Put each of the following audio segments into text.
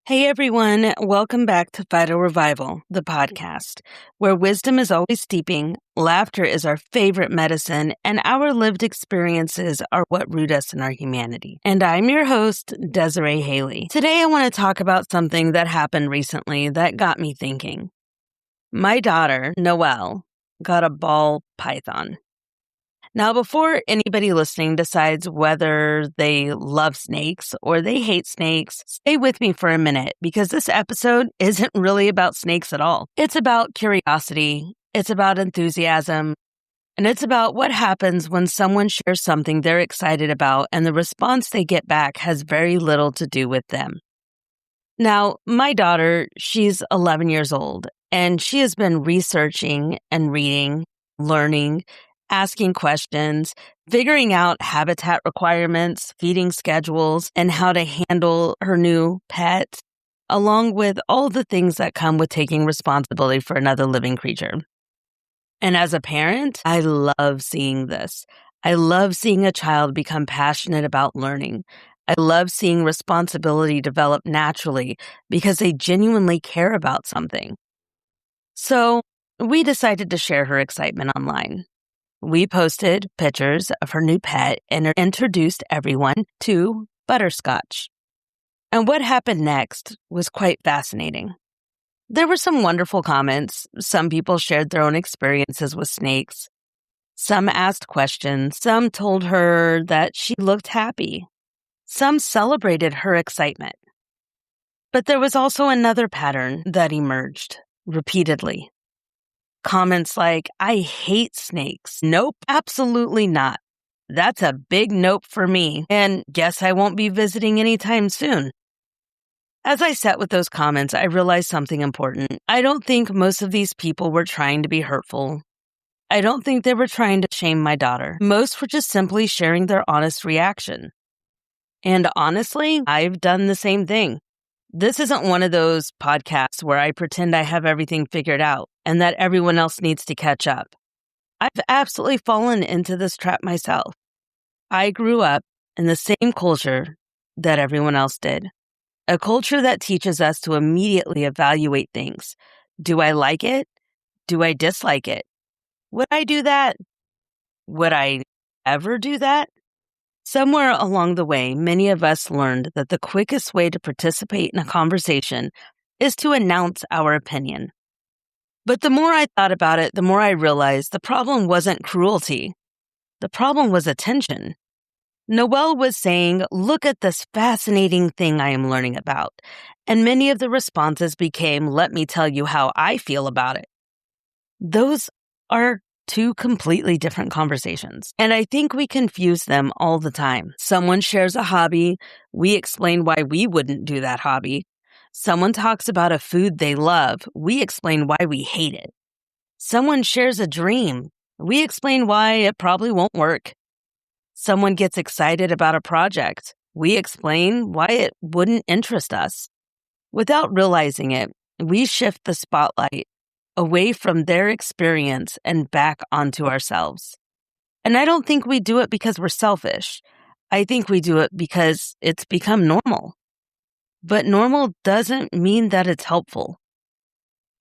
Hey everyone, welcome back to Phyto Revival, the podcast, where wisdom is always steeping, laughter is our favorite medicine, and our lived experiences are what root us in our humanity. And I'm your host, Dezarae Haley. Today I want to talk about something that happened recently that got me thinking. My daughter, Noel, got a ball python. Now, before anybody listening decides whether they love snakes or they hate snakes, stay with me for a minute because this episode isn't really about snakes at all. It's about curiosity, it's about enthusiasm, and it's about what happens when someone shares something they're excited about and the response they get back has very little to do with them. Now, my daughter, she's 11 years old, and she has been researching and reading, learning, asking questions, figuring out habitat requirements, feeding schedules, and how to handle her new pet, along with all the things that come with taking responsibility for another living creature. And as a parent, I love seeing this. I love seeing a child become passionate about learning. I love seeing responsibility develop naturally because they genuinely care about something. So we decided to share her excitement online. We posted pictures of her new pet and introduced everyone to Butterscotch. And what happened next was quite fascinating. There were some wonderful comments. Some people shared their own experiences with snakes. Some asked questions. Some told her that she looked happy. Some celebrated her excitement. But there was also another pattern that emerged repeatedly. Comments like, I hate snakes. Nope, absolutely not. That's a big nope for me, and guess I won't be visiting anytime soon. As I sat with those comments, I realized something important. I don't think most of these people were trying to be hurtful. I don't think they were trying to shame my daughter. Most were just simply sharing their honest reaction. And honestly, I've done the same thing. This isn't one of those podcasts where I pretend I have everything figured out and that everyone else needs to catch up. I've absolutely fallen into this trap myself. I grew up in the same culture that everyone else did. A culture that teaches us to immediately evaluate things. Do I like it? Do I dislike it? Would I do that? Would I ever do that? Somewhere along the way, many of us learned that the quickest way to participate in a conversation is to announce our opinion. But the more I thought about it, the more I realized the problem wasn't cruelty. The problem was attention. Noel was saying, look at this fascinating thing I am learning about. And many of the responses became, let me tell you how I feel about it. Those are two completely different conversations. And I think we confuse them all the time. Someone shares a hobby. We explain why we wouldn't do that hobby. Someone talks about a food they love. We explain why we hate it. Someone shares a dream. We explain why it probably won't work. Someone gets excited about a project. We explain why it wouldn't interest us. Without realizing it, we shift the spotlight away from their experience and back onto ourselves. And I don't think we do it because we're selfish. I think we do it because it's become normal. But normal doesn't mean that it's helpful.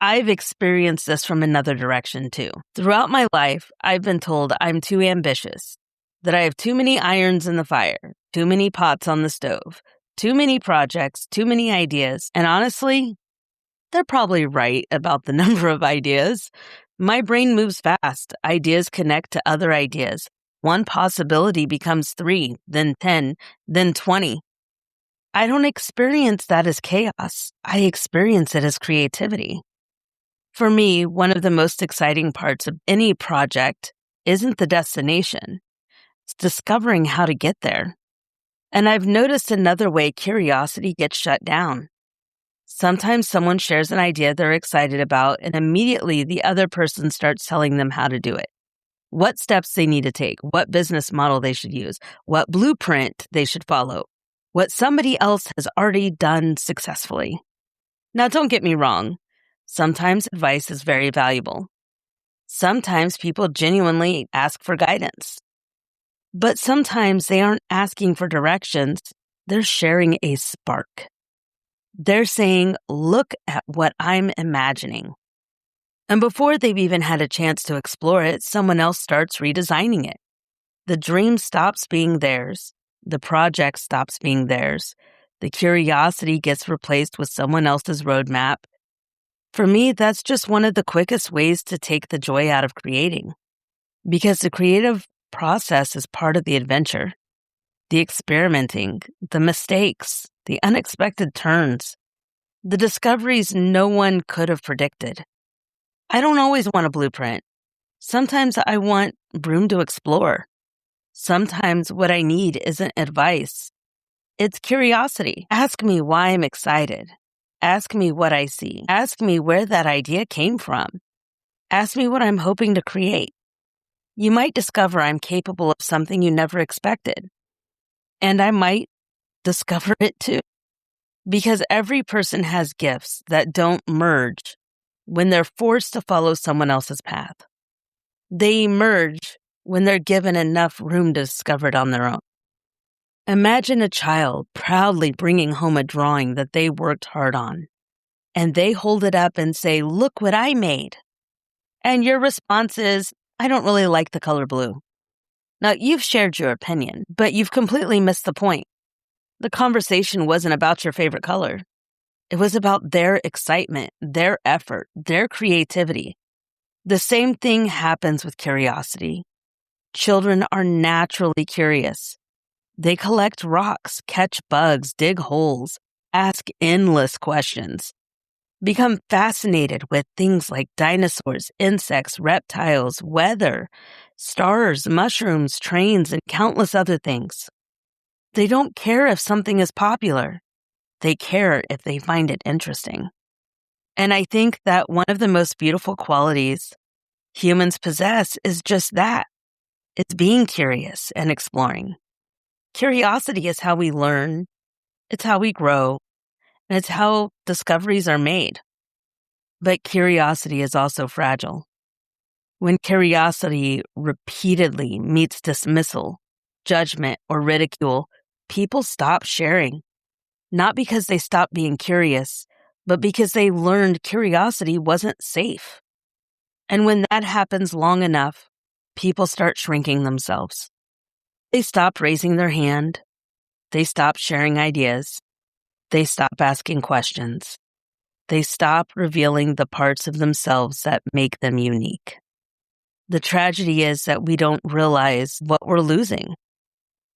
I've experienced this from another direction too. Throughout my life, I've been told I'm too ambitious, that I have too many irons in the fire, too many pots on the stove, too many projects, too many ideas, and honestly, they're probably right about the number of ideas. My brain moves fast. Ideas connect to other ideas. One possibility becomes 3, then 10, then 20. I don't experience that as chaos. I experience it as creativity. For me, one of the most exciting parts of any project isn't the destination. It's discovering how to get there. And I've noticed another way curiosity gets shut down. Sometimes someone shares an idea they're excited about, and immediately the other person starts telling them how to do it. What steps they need to take, what business model they should use, what blueprint they should follow, what somebody else has already done successfully. Now, don't get me wrong. Sometimes advice is very valuable. Sometimes people genuinely ask for guidance. But sometimes they aren't asking for directions. They're sharing a spark. They're saying, look at what I'm imagining. And before they've even had a chance to explore it, someone else starts redesigning it. The dream stops being theirs. The project stops being theirs. The curiosity gets replaced with someone else's roadmap. For me, that's just one of the quickest ways to take the joy out of creating. Because the creative process is part of the adventure. The experimenting, the mistakes, the unexpected turns, the discoveries no one could have predicted. I don't always want a blueprint. Sometimes I want room to explore. Sometimes what I need isn't advice. It's curiosity. Ask me why I'm excited. Ask me what I see. Ask me where that idea came from. Ask me what I'm hoping to create. You might discover I'm capable of something you never expected. And I might discover it too. Because every person has gifts that don't merge when they're forced to follow someone else's path. They emerge when they're given enough room to discover it on their own. Imagine a child proudly bringing home a drawing that they worked hard on, and they hold it up and say, "Look what I made." And your response is, "I don't really like the color blue." Now, you've shared your opinion, but you've completely missed the point. The conversation wasn't about your favorite color. It was about their excitement, their effort, their creativity. The same thing happens with curiosity. Children are naturally curious. They collect rocks, catch bugs, dig holes, ask endless questions, become fascinated with things like dinosaurs, insects, reptiles, weather, stars, mushrooms, trains, and countless other things. They don't care if something is popular. They care if they find it interesting. And I think that one of the most beautiful qualities humans possess is just that. It's being curious and exploring. Curiosity is how we learn, it's how we grow, and it's how discoveries are made. But curiosity is also fragile. When curiosity repeatedly meets dismissal, judgment, or ridicule, people stop sharing. Not because they stopped being curious, but because they learned curiosity wasn't safe. And when that happens long enough, people start shrinking themselves. They stop raising their hand. They stop sharing ideas. They stop asking questions. They stop revealing the parts of themselves that make them unique. The tragedy is that we don't realize what we're losing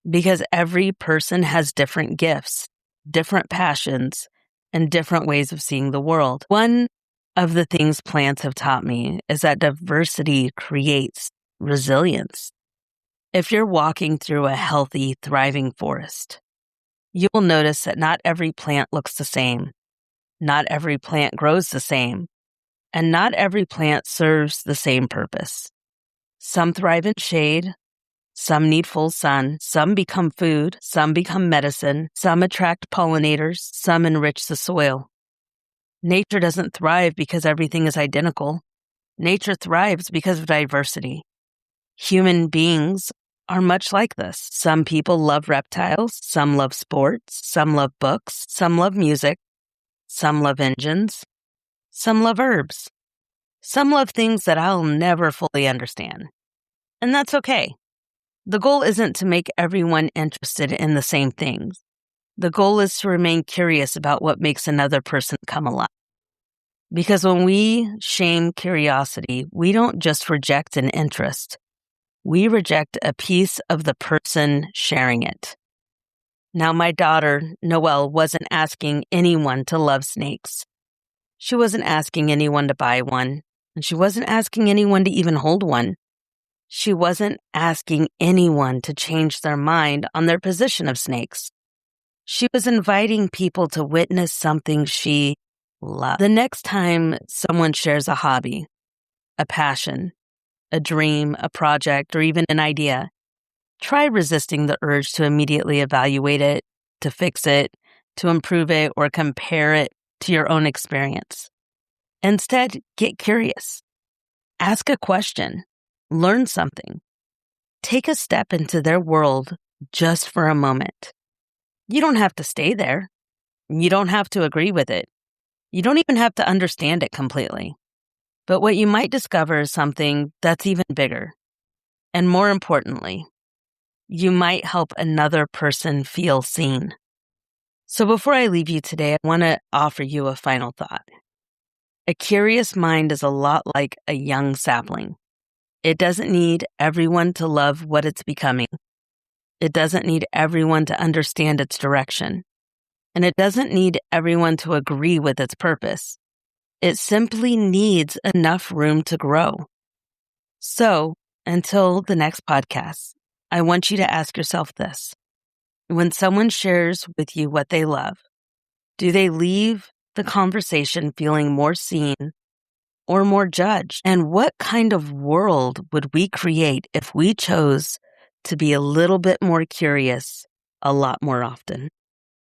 because every person has different gifts, different passions, and different ways of seeing the world. One of the things plants have taught me is that diversity creates resilience. If you're walking through a healthy, thriving forest, you will notice that not every plant looks the same, not every plant grows the same, and not every plant serves the same purpose. Some thrive in shade, some need full sun, some become food, some become medicine, some attract pollinators, some enrich the soil. Nature doesn't thrive because everything is identical. Nature thrives because of diversity. Human beings are much like this. Some people love reptiles, some love sports, some love books, some love music, some love engines, some love herbs. Some love things that I'll never fully understand. And that's okay. The goal isn't to make everyone interested in the same things. The goal is to remain curious about what makes another person come alive. Because when we shame curiosity, we don't just reject an interest. We reject a piece of the person sharing it. Now, my daughter, Noel, wasn't asking anyone to love snakes. She wasn't asking anyone to buy one, and she wasn't asking anyone to even hold one. She wasn't asking anyone to change their mind on their position of snakes. She was inviting people to witness something she loved. The next time someone shares a hobby, a passion, a dream, a project, or even an idea, try resisting the urge to immediately evaluate it, to fix it, to improve it, or compare it to your own experience. Instead, get curious. Ask a question. Learn something. Take a step into their world just for a moment. You don't have to stay there. You don't have to agree with it. You don't even have to understand it completely. But what you might discover is something that's even bigger. And more importantly, you might help another person feel seen. So before I leave you today, I want to offer you a final thought. A curious mind is a lot like a young sapling. It doesn't need everyone to love what it's becoming. It doesn't need everyone to understand its direction. And it doesn't need everyone to agree with its purpose. It simply needs enough room to grow. So, until the next podcast, I want you to ask yourself this. When someone shares with you what they love, do they leave the conversation feeling more seen or more judged? And what kind of world would we create if we chose to be a little bit more curious a lot more often?